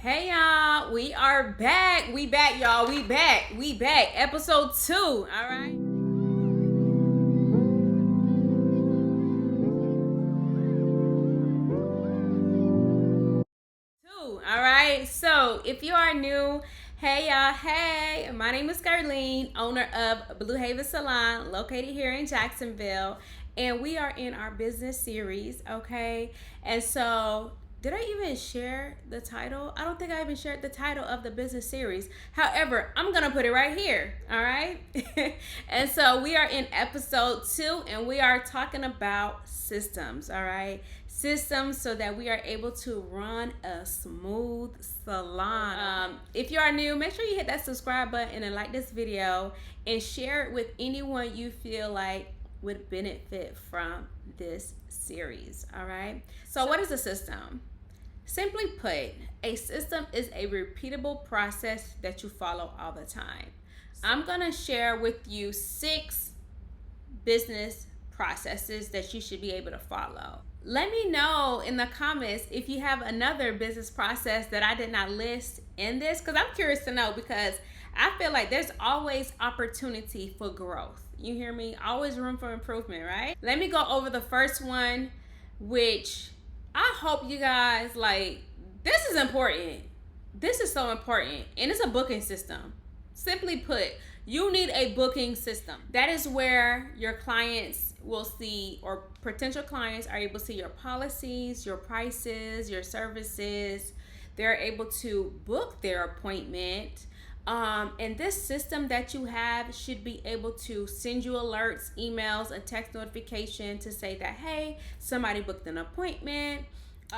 Hey y'all, we are back. We back, y'all. We back. Episode 2. All right. All right. So if you are new, hey y'all. Hey, my name is Gerline, owner of Blue Haven Salon, located here in Jacksonville, and we are in our business series. Okay, and so did I even share the title? I don't think I even shared the title of the business series. However, I'm gonna put it right here. All right. And so we are in episode 2, and we are talking about systems. All right, systems so that we are able to run a smooth salon. If you are new, make sure you hit that subscribe button and like this video and share it with anyone you feel like would benefit from this series. All right. So what is a system? Simply put, a system is a repeatable process that you follow all the time. I'm going to share with you 6 business processes that you should be able to follow. Let me know in the comments if you have another business process that I did not list in this, because I'm curious to know, because I feel like there's always opportunity for growth. You hear me? Always room for improvement, right? Let me go over the first one, which I hope you guys like. This is important. This is so important. And it's a booking system. Simply put, you need a booking system. That is where your clients will see, or potential clients are able to see, your policies, your prices, your services. They're able to book their appointment. And this system that you have should be able to send you alerts, emails, a text notification to say that, hey, somebody booked an appointment.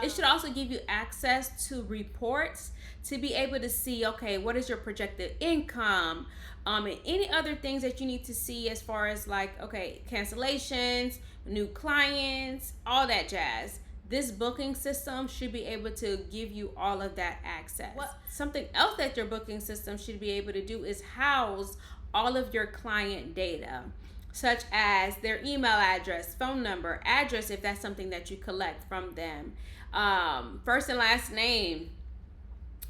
It should also give you access to reports to be able to see, okay, what is your projected income, and any other things that you need to see as far as like, okay, cancellations, new clients, all that jazz. This booking system should be able to give you all of that access. Something else that your booking system should be able to do is house all of your client data, such as their email address, phone number, address, if that's something that you collect from them, first and last name,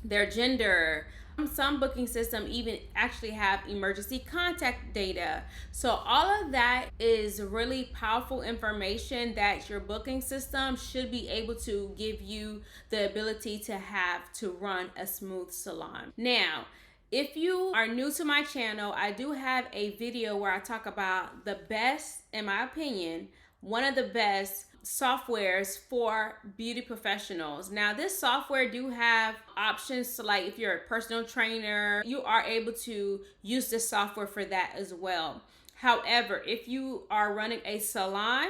their gender. Some booking system even actually have emergency contact data. So all of that is really powerful information that your booking system should be able to give you the ability to have to run a smooth salon. Now, if you are new to my channel, I do have a video where I talk about the best, in my opinion, one of the best softwares for beauty professionals. Now, this software do have options to, like, if you're a personal trainer, you are able to use this software for that as well. However, if you are running a salon,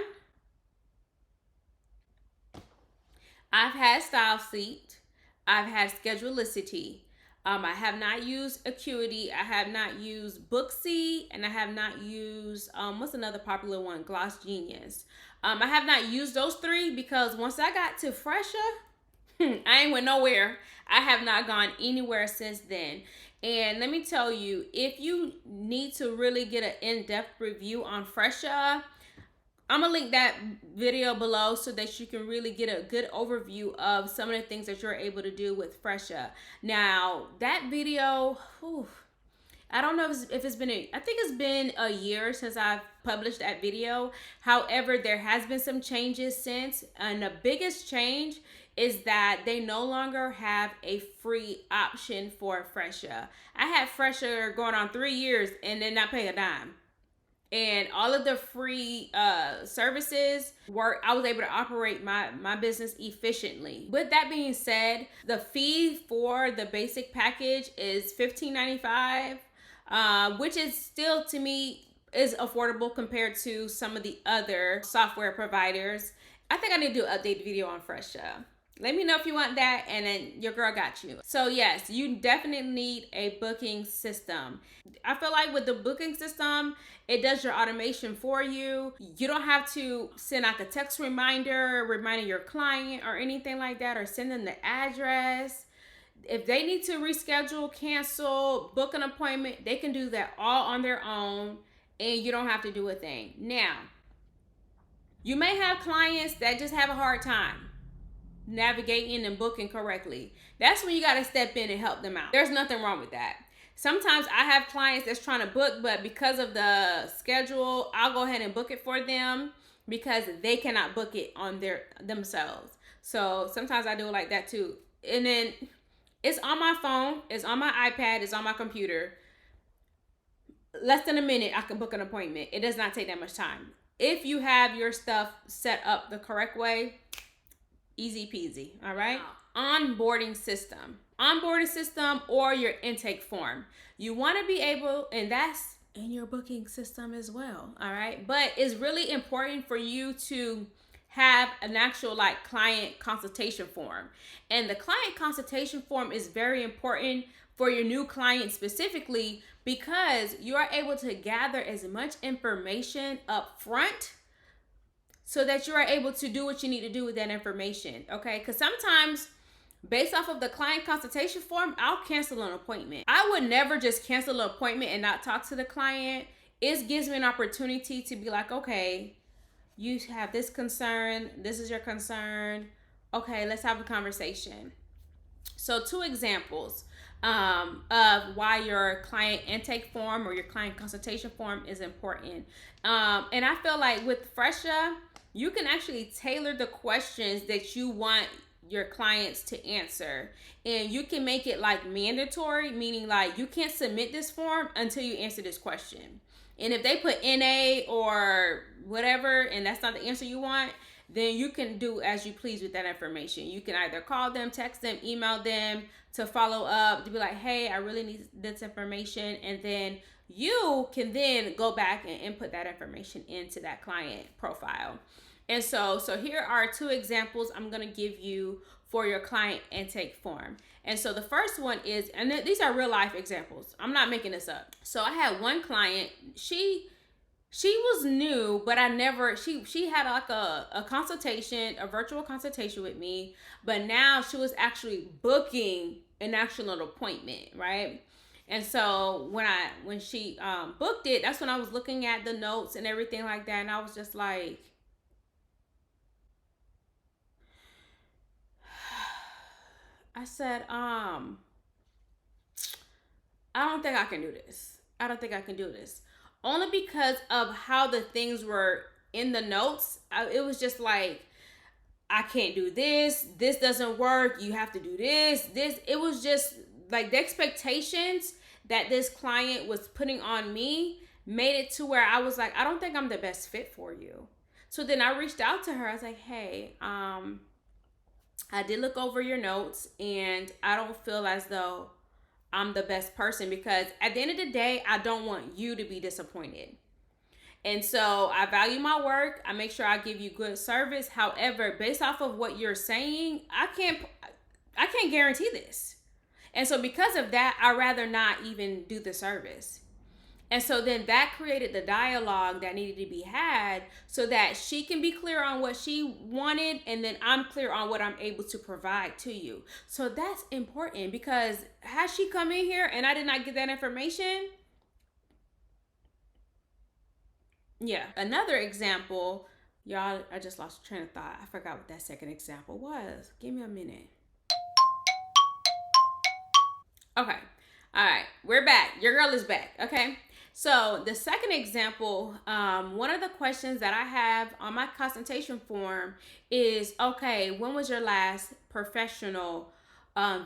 I've had StyleSeat, I've had Schedulicity, I have not used Acuity, I have not used Booksy, and I have not used, what's another popular one? Gloss Genius. I have not used those 3 because once I got to Fresha, I ain't went nowhere. I have not gone anywhere since then. And let me tell you, if you need to really get an in-depth review on Fresha, I'm gonna link that video below so that you can really get a good overview of some of the things that you're able to do with Fresha. Now, that video, I don't know if it's been, I think it's been a year since I've published that video. However, there has been some changes since, and the biggest change is that they no longer have a free option for Fresha. I had Fresha going on 3 years and then not paying a dime. And all of the free services were, I was able to operate my business efficiently. With that being said, the fee for the basic package is $15.95, which is still, to me, is affordable compared to some of the other software providers. I think I need to do an updated video on Fresha. Let me know if you want that, and then your girl got you. So yes, you definitely need a booking system. I feel like with the booking system, it does your automation for you. You don't have to send out the text reminder, reminding your client or anything like that, or send them the address. If they need to reschedule, cancel, book an appointment, they can do that all on their own, and you don't have to do a thing. Now, you may have clients that just have a hard time. navigating and booking correctly. That's when you got to step in and help them out. There's nothing wrong with that. Sometimes I have clients that's trying to book, but because of the schedule, I'll go ahead and book it for them because they cannot book it on themselves. So sometimes I do it like that too. And then it's on my phone, it's on my iPad, it's on my computer. Less than a minute, I can book an appointment. It does not take that much time. If you have your stuff set up the correct way, easy peasy, all right? Onboarding system. Onboarding system or your intake form. You want to be able, and that's in your booking system as well, all right? But it's really important for you to have an actual like client consultation form. And the client consultation form is very important for your new client specifically because you are able to gather as much information up front so that you are able to do what you need to do with that information, okay? Because sometimes based off of the client consultation form, I'll cancel an appointment. I would never just cancel an appointment and not talk to the client. It gives me an opportunity to be like, okay, you have this concern, this is your concern. Okay, let's have a conversation. So 2 examples of why your client intake form or your client consultation form is important. And I feel like with Fresha, you can actually tailor the questions that you want your clients to answer, and you can make it like mandatory, meaning like you can't submit this form until you answer this question. And if they put NA or whatever and that's not the answer you want, then you can do as you please with that information. You can either call them, text them, email them to follow up, to be like, hey, I really need this information. And then you can then go back and input that information into that client profile. And so here are 2 examples I'm going to give you for your client intake form. And so the first one is, and these are real life examples. I'm not making this up. So I had one client, she was new, but she had like a consultation, a virtual consultation with me, but now she was actually booking an actual appointment, right? And so when she booked it, that's when I was looking at the notes and everything like that. And I was just like, I said, I don't think I can do this. I don't think I can do this. Only because of how the things were in the notes. It was just like, I can't do this. This doesn't work. You have to do this. It was just like the expectations that this client was putting on me made it to where I was like, I don't think I'm the best fit for you. So then I reached out to her. I was like, hey, I did look over your notes and I don't feel as though I'm the best person, because at the end of the day, I don't want you to be disappointed. And so I value my work. I make sure I give you good service. However, based off of what you're saying, I can't guarantee this. And so because of that, I'd rather not even do the service. And so then that created the dialogue that needed to be had so that she can be clear on what she wanted, and then I'm clear on what I'm able to provide to you. So that's important, because had she come in here and I did not get that information, yeah. Another example, y'all, I just lost train of thought. I forgot what that second example was. Give me a minute. Okay. All right. We're back. Your girl is back. Okay. So the second example, one of the questions that I have on my consultation form is, okay, when was your last professional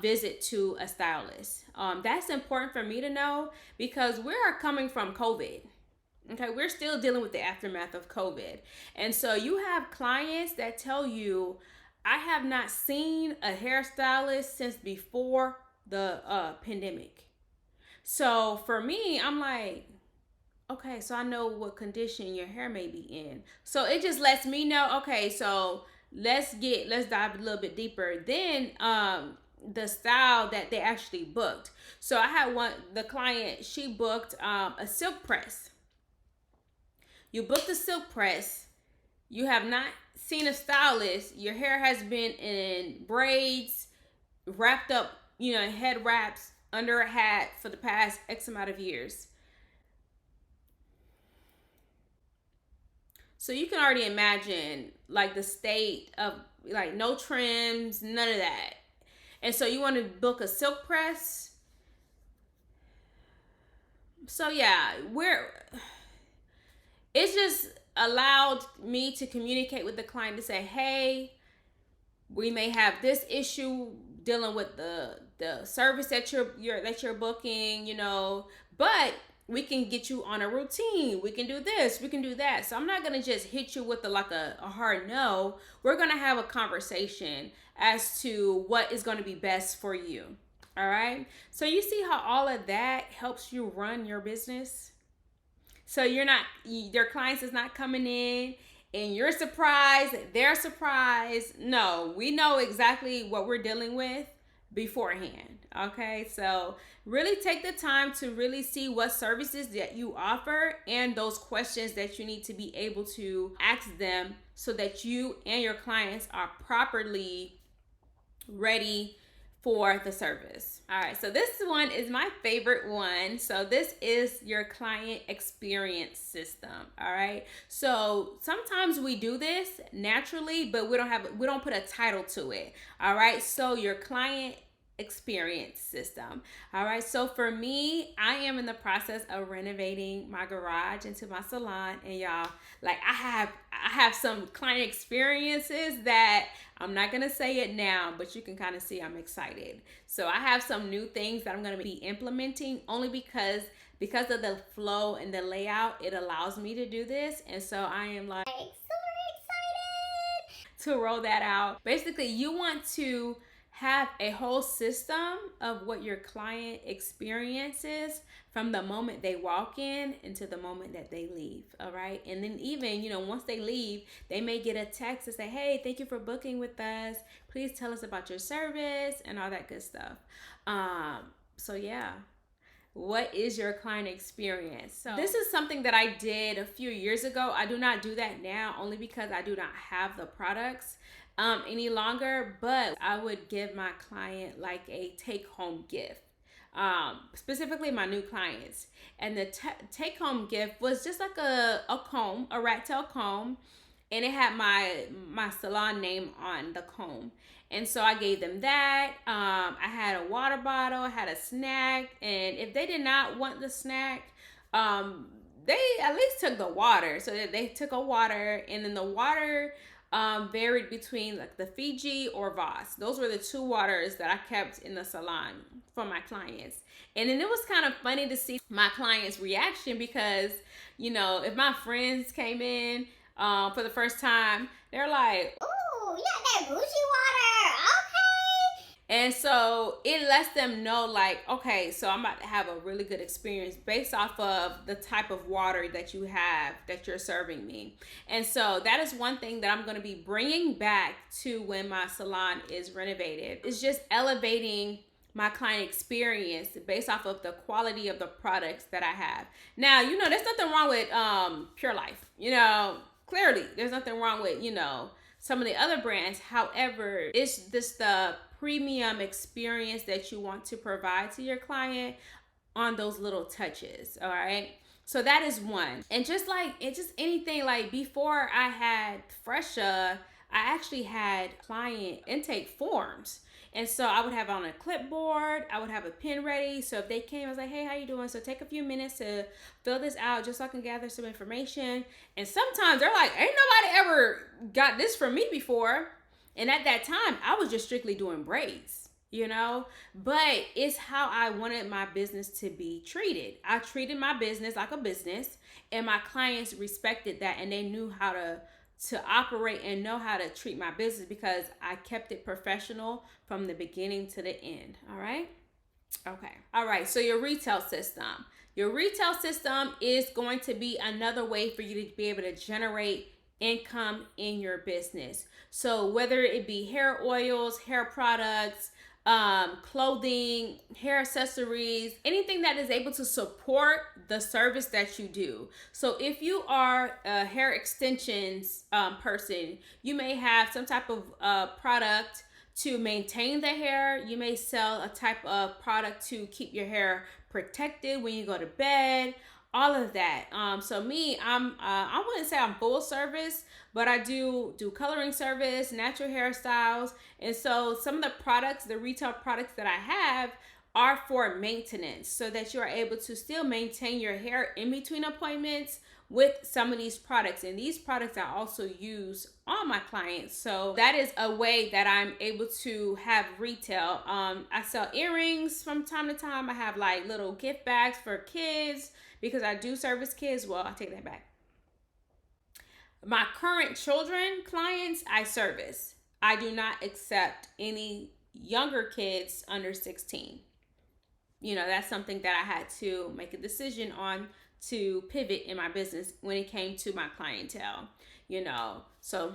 visit to a stylist? That's important for me to know, because we are coming from COVID. Okay, we're still dealing with the aftermath of COVID. And so you have clients that tell you, I have not seen a hairstylist since before the pandemic. So for me, I'm like, okay, so I know what condition your hair may be in. So it just lets me know, okay, so let's dive a little bit deeper. Then the style that they actually booked. So I had the client, she booked a silk press. You booked a silk press. You have not seen a stylist. Your hair has been in braids, wrapped up, head wraps under a hat for the past X amount of years. So you can already imagine like the state of like no trims, none of that. And so you want to book a silk press. So yeah, it's just allowed me to communicate with the client to say, hey, we may have this issue dealing with the service that you're booking, you know, but we can get you on a routine. We can do this, we can do that. So I'm not gonna just hit you with a hard no. We're gonna have a conversation as to what is gonna be best for you. All right. So you see how all of that helps you run your business. So your clients is not coming in and you're surprised, they're surprised. No, we know exactly what we're dealing with beforehand. Okay, so really take the time to really see what services that you offer and those questions that you need to be able to ask them so that you and your clients are properly ready for the service. All right, so this one is my favorite one. So this is your client experience system. All right, so sometimes we do this naturally, but we don't put a title to it. All right, so your client experience system. All right, so for me, I am in the process of renovating my garage into my salon, and y'all, like I have some client experiences that I'm not gonna say it now, but you can kind of see I'm excited. So I have some new things that I'm gonna be implementing only because of the flow and the layout, it allows me to do this, and so I am like super excited to roll that out. Basically, you want to have a whole system of what your client experiences from the moment they walk in into the moment that they leave. All right, and then even, you know, once they leave, they may get a text to say, hey, thank you for booking with us, please tell us about your service and all that good stuff. So yeah, what is your client experience? So this is something that I did a few years ago. I do not do that now, only because I do not have the products any longer, but I would give my client like a take-home gift, specifically my new clients. And the take-home gift was just like a comb, a rat tail comb, and it had my salon name on the comb. And so I gave them that. I had a water bottle, I had a snack, and if they did not want the snack, they at least took the water. So they took a water, and then the water varied between like the Fiji or Voss. Those were the two waters that I kept in the salon for my clients. And then it was kind of funny to see my clients' reaction because, you know, if my friends came in for the first time, they're like, "Ooh, yeah, that Gucci water, okay." And so it lets them know, like, okay, so I'm about to have a really good experience based off of the type of water that you have, that you're serving me. And so that is one thing that I'm going to be bringing back to when my salon is renovated. It's just elevating my client experience based off of the quality of the products that I have. Now, you know, there's nothing wrong with Pure Life. You know, clearly there's nothing wrong with, you know, some of the other brands. However, it's just the premium experience that you want to provide to your client on those little touches. All right, so that is one. And just anything, like before I had Fresha, I actually had client intake forms. And so I would have on a clipboard, I would have a pen ready. So if they came, I was like, hey, how you doing? So take a few minutes to fill this out just so I can gather some information. And sometimes they're like, ain't nobody ever got this from me before. And at that time, I was just strictly doing braids, you know, but it's how I wanted my business to be treated. I treated my business like a business, and my clients respected that, and they knew how to operate and know how to treat my business because I kept it professional from the beginning to the end. All right. Okay. All right. So your retail system. Your retail system is going to be another way for you to be able to generate income in your business. So whether it be hair oils, hair products, clothing, hair accessories, anything that is able to support the service that you do. So if you are a hair extensions person, you may have some type of product to maintain the hair. You may sell a type of product to keep your hair protected when you go to bed. all of that. So me, I wouldn't say I'm full service, but I do coloring service, natural hairstyles, and so some of the products, the retail products that I have, are for maintenance, so that you are able to still maintain your hair in between appointments with some of these products. And these products I also use on my clients, so that is a way that I'm able to have retail. I sell earrings from time to time. I have like little gift bags for kids because I do service kids. Well, I take that back. My current children clients I service. I do not accept any younger kids under 16. That's something that I had to make a decision on to pivot in my business when it came to my clientele. So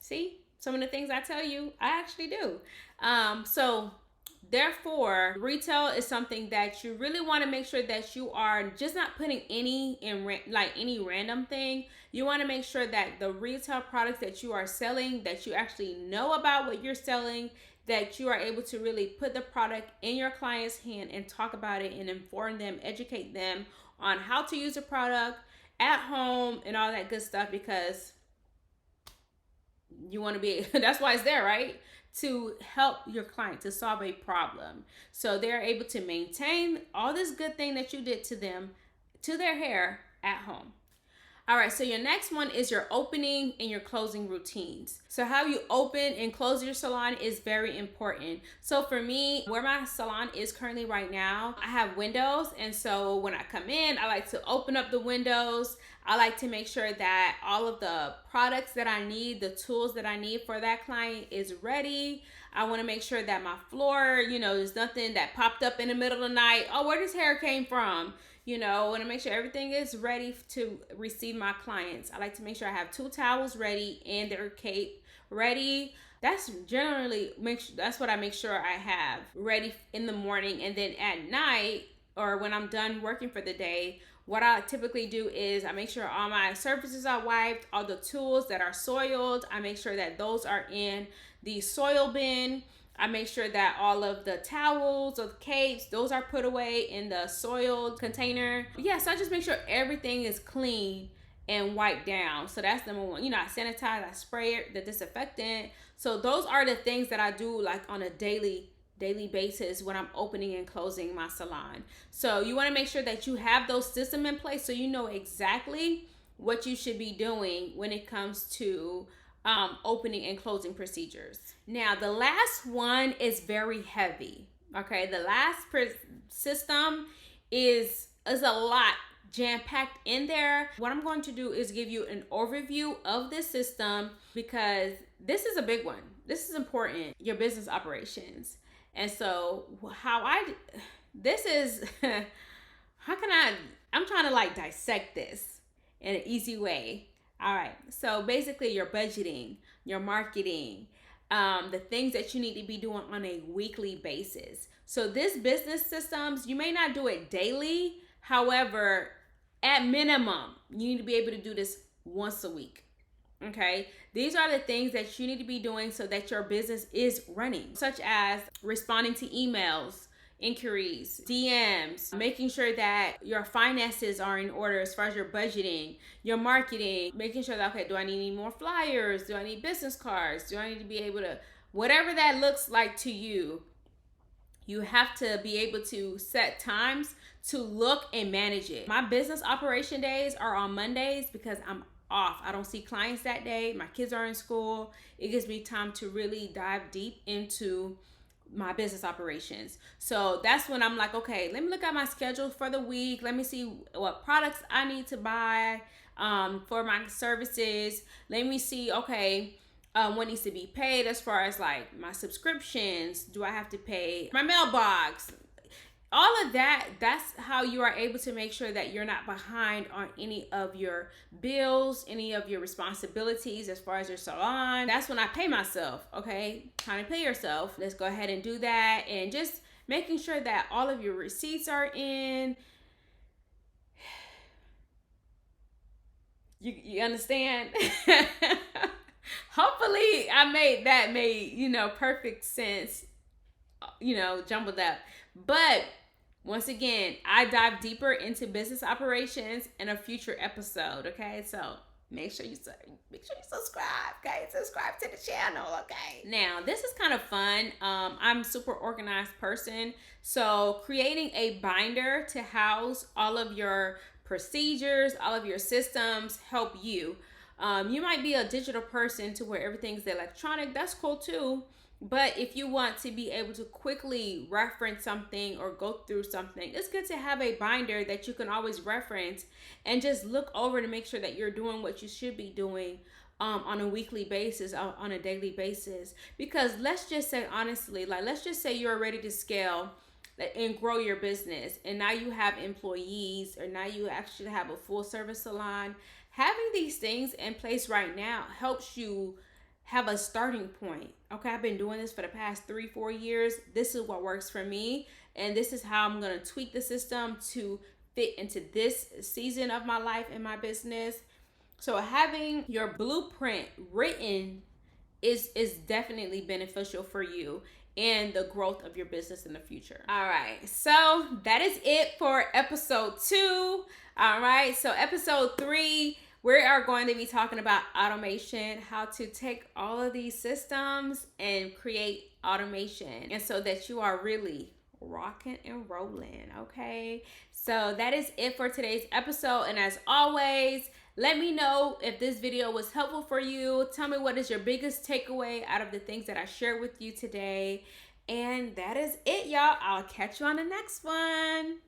see, some of the things I tell you, I actually do. So therefore, retail is something that you really want to make sure that you are just not putting any random thing. You want to make sure that the retail products that you are selling, that you actually know about what you're selling, that you are able to really put the product in your client's hand and talk about it and inform them, educate them on how to use the product at home and all that good stuff, because you want to be, that's why it's there, right? To help your client, to solve a problem. So they're able to maintain all this good thing that you did to them, to their hair at home. All right, so your next one is your opening and your closing routines. So how you open and close your salon is very important. So for me, where my salon is currently right now, I have windows. And so when I come in, I like to open up the windows. I like to make sure that all of the products that I need, the tools that I need for that client is ready. I want to make sure that my floor, there's nothing that popped up in the middle of the night. Oh, where this hair came from? I want to make sure everything is ready to receive my clients. I like to make sure I have 2 towels ready and their cape ready. That's what I make sure I have ready in the morning. And then at night, or when I'm done working for the day, what I typically do is I make sure all my surfaces are wiped, all the tools that are soiled, I make sure that those are in the soil bin. I make sure that all of the towels or the capes, those are put away in the soiled container. Yes, I just make sure everything is clean and wiped down. So that's number one. I sanitize, I spray it, the disinfectant. So those are the things that I do like on a daily basis when I'm opening and closing my salon. So you want to make sure that you have those systems in place so you know exactly what you should be doing when it comes to opening and closing procedures. Now, the last one is very heavy. Okay, the last system is a lot jam-packed in there. What I'm going to do is give you an overview of this system because this is a big one. This is important, your business operations. And so I'm trying to dissect this in an easy way. All right, so basically your budgeting, your marketing, the things that you need to be doing on a weekly basis. So this business systems, you may not do it daily. However, at minimum, you need to be able to do this once a week. Okay, these are the things that you need to be doing so that your business is running, such as responding to emails, inquiries, DMs, making sure that your finances are in order as far as your budgeting, your marketing, making sure that, okay, do I need any more flyers? Do I need business cards? Do I need to be able to, whatever that looks like to you, you have to be able to set times to look and manage it. My business operation days are on Mondays because I'm off. I don't see clients that day. My kids are in school. It gives me time to really dive deep into my business operations. So that's when I'm like, okay, let me look at my schedule for the week. Let me see what products I need to buy for my services. Let me see, okay, what needs to be paid as far as like my subscriptions. Do I have to pay my mailbox? All of that, that's how you are able to make sure that you're not behind on any of your bills, any of your responsibilities as far as your salon. That's when I pay myself, okay? Time to pay yourself. Let's go ahead and do that. And just making sure that all of your receipts are in. You understand? Hopefully I made perfect sense, jumbled up. But Once again, I dive deeper into business operations in a future episode. Okay, so make sure you subscribe. Okay, subscribe to the channel. Okay. Now this is kind of fun. I'm a super organized person, so creating a binder to house all of your procedures, all of your systems help you. You might be a digital person to where everything's electronic. That's cool too. But if you want to be able to quickly reference something or go through something, it's good to have a binder that you can always reference and just look over to make sure that you're doing what you should be doing on a weekly basis, on a daily basis. Because let's just say honestly, like let's just say you're ready to scale and grow your business, and now you have employees, or now you actually have a full service salon. Having these things in place right now helps you have a starting point. Okay, I've been doing this for the past 3-4 years. This is what works for me, and this is how I'm going to tweak the system to fit into this season of my life and my business. So having your blueprint written is definitely beneficial for you and the growth of your business in the future. All right, so that is it for episode 2. All right, so episode 3, we are going to be talking about automation, how to take all of these systems and create automation, and so that you are really rocking and rolling. Okay, so that is it for today's episode, and as always, let me know if this video was helpful for you. Tell me what is your biggest takeaway out of the things that I shared with you today. And that is it, y'all. I'll catch you on the next one.